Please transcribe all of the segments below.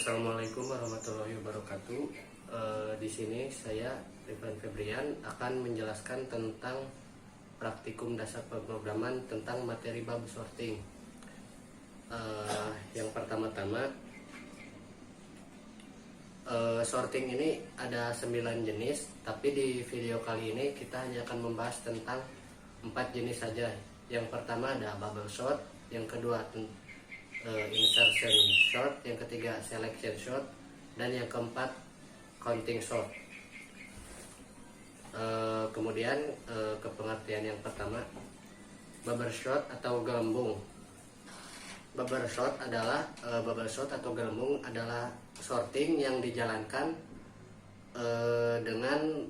Assalamualaikum warahmatullahi wabarakatuh. Di sini saya Rifan Febrian akan menjelaskan tentang praktikum dasar pemrograman tentang materi bab sorting. Yang pertama-tama, sorting ini ada 9 jenis, tapi di video kali ini kita hanya akan membahas tentang 4 jenis saja. Yang pertama ada bubble sort, yang kedua insertion sort, yang ketiga selection sort, dan yang keempat counting sort. Kemudian ke pengertian yang pertama, bubble sort atau gelembung. Bubble sort atau gelembung adalah sorting yang dijalankan dengan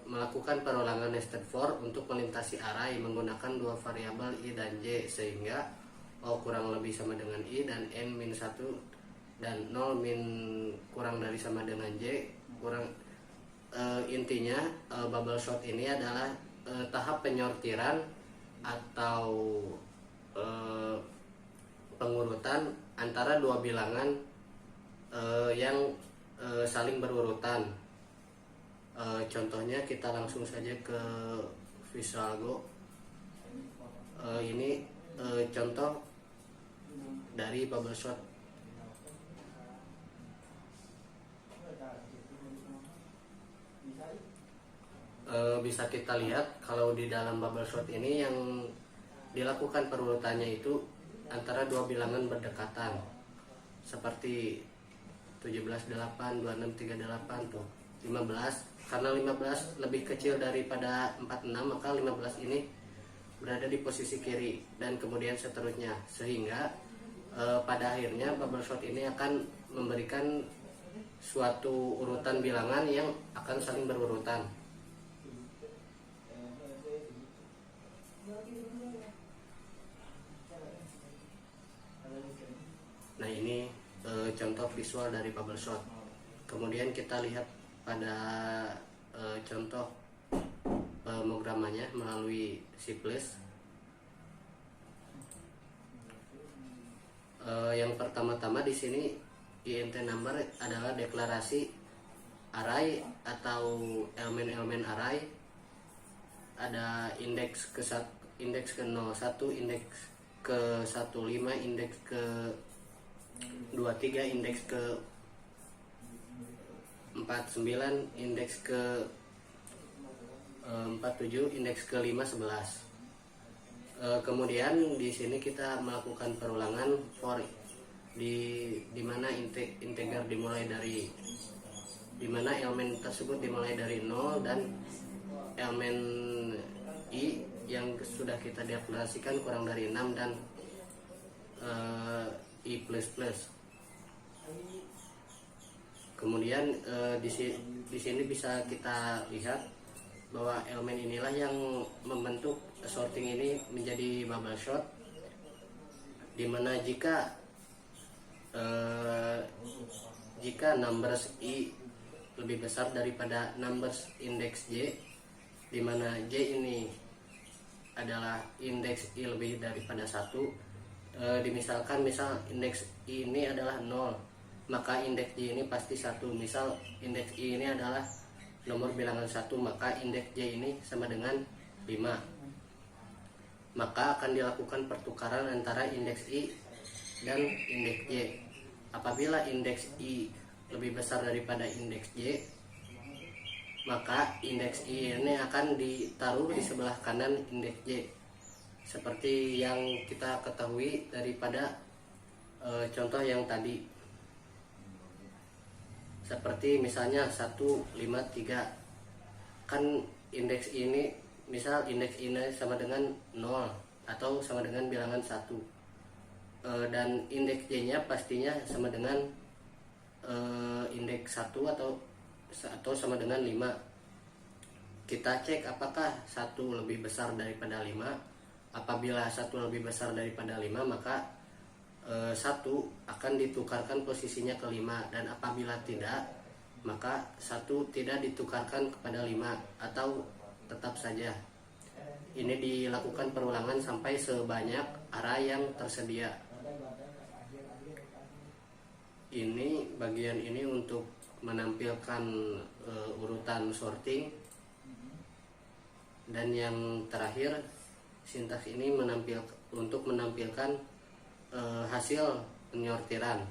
melakukan perulangan nested for untuk melintasi array menggunakan dua variabel i dan j, sehingga O kurang lebih sama dengan I dan N min 1 dan 0 min kurang dari sama dengan J kurang. Intinya bubble sort ini adalah tahap penyortiran atau pengurutan antara dua bilangan yang saling berurutan. Contohnya kita langsung saja ke VisualGo. Ini contoh dari bubble sort. Bisa kita lihat kalau di dalam bubble sort ini yang dilakukan perurutannya itu antara dua bilangan berdekatan, seperti 17, 8, 26, 38 tuh 15. Karena 15 lebih kecil daripada 46, maka 15 ini berada di posisi kiri, dan kemudian seterusnya, sehingga pada akhirnya bubble sort ini akan memberikan suatu urutan bilangan yang akan saling berurutan. Nah, ini contoh visual dari bubble sort. Kemudian kita lihat pada contoh pemrogramannya melalui C++. Yang pertama-tama di sini int number adalah deklarasi array atau elemen-elemen array. Ada indeks ke 01, indeks ke 15, indeks ke 23, indeks ke 49, indeks ke 47, indeks ke 5, 11. Kemudian di sini kita melakukan perulangan for di mana integer dimulai dari elemen tersebut dimulai dari 0 dan elemen i yang sudah kita deklarasikan kurang dari 6 dan i++. Kemudian di sini bisa kita lihat bahwa elemen inilah yang membentuk sorting ini menjadi bubble sort, dimana jika numbers i lebih besar daripada numbers index j, dimana j ini adalah indeks i lebih daripada 1. Misal indeks i ini adalah 0, maka indeks j ini pasti 1. Misal indeks i ini adalah nomor bilangan 1, maka indeks j ini sama dengan 5. Maka akan dilakukan pertukaran antara indeks i dan indeks j. Apabila indeks i lebih besar daripada indeks j, maka indeks i ini akan ditaruh di sebelah kanan indeks j, seperti yang kita ketahui daripada contoh yang tadi. Seperti misalnya 153, kan indeks ini, misal indeks ini sama dengan 0 atau sama dengan bilangan 1, dan indeks j nya pastinya sama dengan indeks 1 atau sama dengan 5. Kita cek apakah 1 lebih besar daripada 5. Apabila 1 lebih besar daripada 5, maka 1 akan ditukarkan posisinya ke 5, dan apabila tidak, maka 1 tidak ditukarkan kepada 5 atau tetap saja. Ini dilakukan perulangan sampai sebanyak array yang tersedia. Ini bagian ini untuk menampilkan urutan sorting, dan yang terakhir sintaks ini untuk menampilkan hasil penyortiran.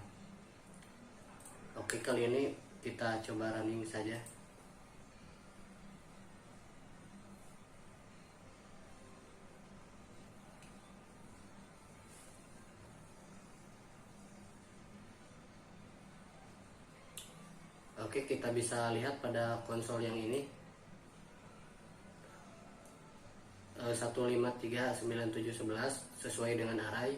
Oke, kali ini kita coba running saja. Oke, kita bisa lihat pada konsol yang ini 1539711 sesuai dengan array,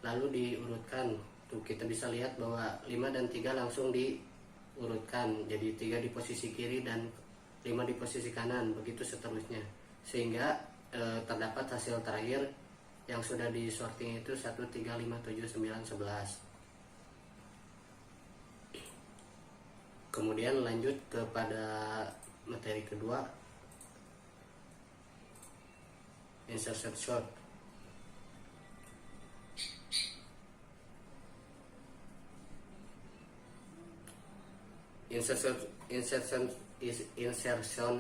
lalu diurutkan. Tuh, kita bisa lihat bahwa 5 dan 3 langsung diurutkan, jadi 3 di posisi kiri dan 5 di posisi kanan, begitu seterusnya, sehingga terdapat hasil terakhir yang sudah di sorting itu 1357911. Kemudian lanjut kepada materi kedua, insertion sort. Insertion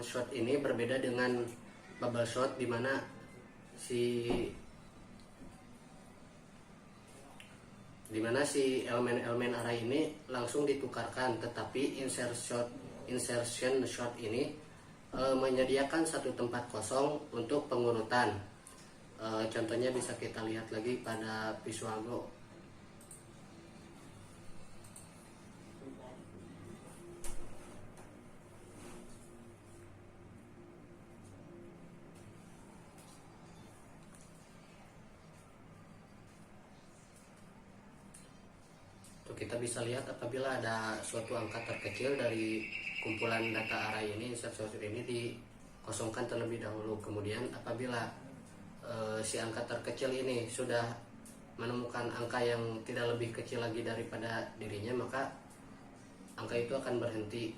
sort ini berbeda dengan bubble sort, di mana si elemen-elemen array ini langsung ditukarkan, tetapi insertion sort ini menyediakan satu tempat kosong untuk pengurutan. Contohnya bisa kita lihat lagi pada VisualGo. Kita bisa lihat apabila ada suatu angka terkecil dari kumpulan data array ini, insertion sort ini dikosongkan terlebih dahulu. Kemudian apabila si angka terkecil ini sudah menemukan angka yang tidak lebih kecil lagi daripada dirinya, maka angka itu akan berhenti.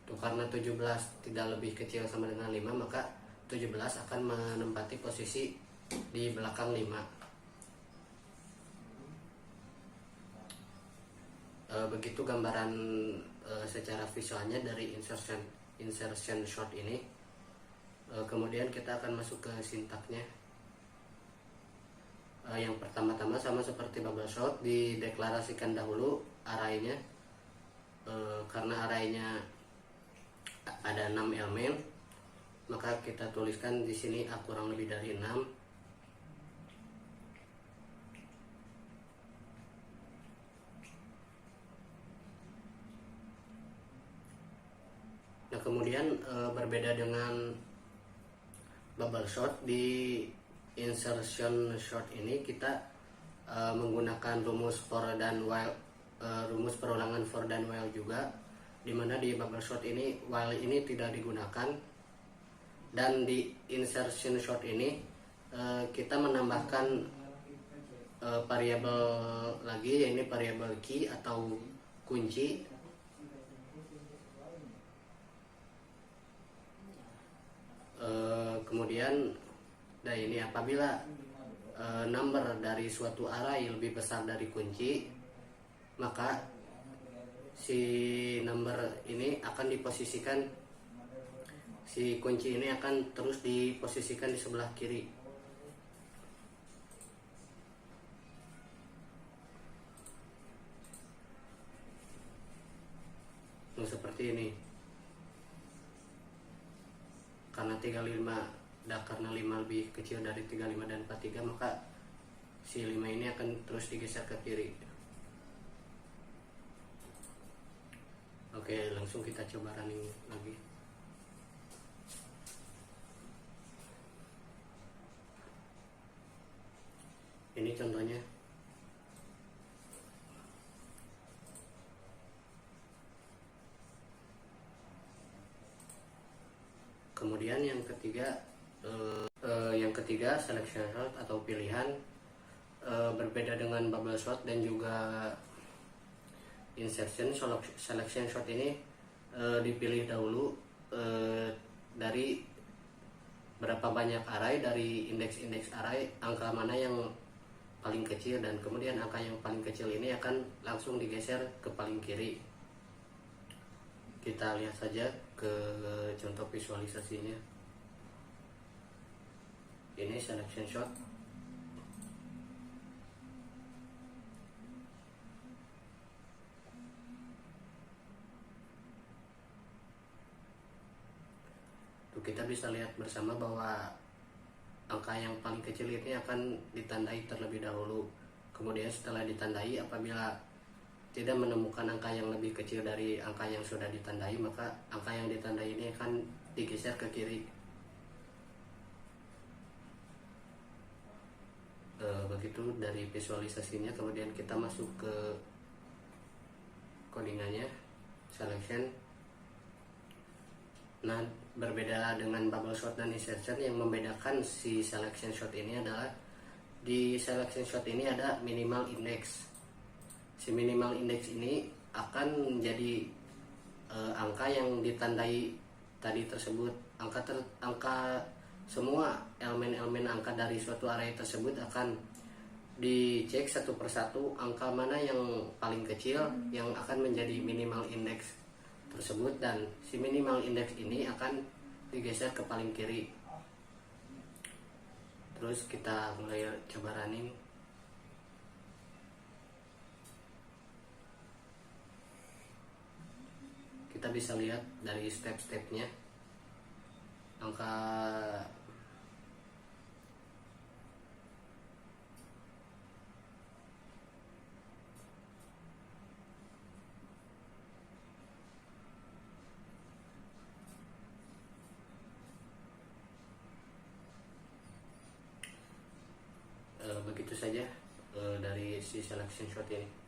Tuh, karena 17 tidak lebih kecil sama dengan 5, maka 17 akan menempati posisi di belakang 5. Begitu gambaran secara visualnya dari insertion sort ini. Kemudian kita akan masuk ke sintaknya. Yang pertama-tama sama seperti bubble sort, dideklarasikan dahulu arraynya. Karena arraynya ada 6 elemen, maka kita tuliskan di sini A kurang lebih dari 6. Nah, kemudian berbeda dengan bubble sort, di insertion sort ini kita menggunakan rumus for dan while, rumus perulangan for dan while juga, dimana di bubble sort ini while ini tidak digunakan, dan di insertion sort ini kita menambahkan variabel lagi, yaitu variabel key atau kunci. Kemudian, nah ini apabila number dari suatu array lebih besar dari kunci, maka si number ini akan diposisikan, si kunci ini akan terus diposisikan di sebelah kiri. Nah, seperti ini. Karena 5 lebih kecil dari 35 dan 43, maka si 5 ini akan terus digeser ke kiri. Oke, langsung kita coba running lagi. Ini contohnya. Kemudian yang ketiga selection sort atau pilihan, berbeda dengan bubble sort dan juga insertion. Selection sort ini dipilih dahulu dari berapa banyak array, dari indeks-indeks array angka mana yang paling kecil, dan kemudian angka yang paling kecil ini akan langsung digeser ke paling kiri. Kita lihat saja ke contoh visualisasinya. Ini selection shot. Kita bisa lihat bersama bahwa angka yang paling kecil ini akan ditandai terlebih dahulu. Kemudian setelah ditandai, apabila tidak menemukan angka yang lebih kecil dari angka yang sudah ditandai, maka angka yang ditandai ini akan digeser ke kiri. Begitu dari visualisasinya. Kemudian kita masuk ke codingannya, selection. Nah, berbeda dengan bubble shot dan insertion, yang membedakan si selection shot ini adalah di selection shot ini ada minimal index. Si minimal index ini akan menjadi angka yang ditandai tadi tersebut. Angka semua elemen-elemen angka dari suatu array tersebut akan dicek satu persatu, angka mana yang paling kecil yang akan menjadi minimal index tersebut, dan si minimal index ini akan digeser ke paling kiri. Terus kita mulai coba running. Kita bisa lihat dari step-stepnya, angka begitu saja dari si selection shot ini.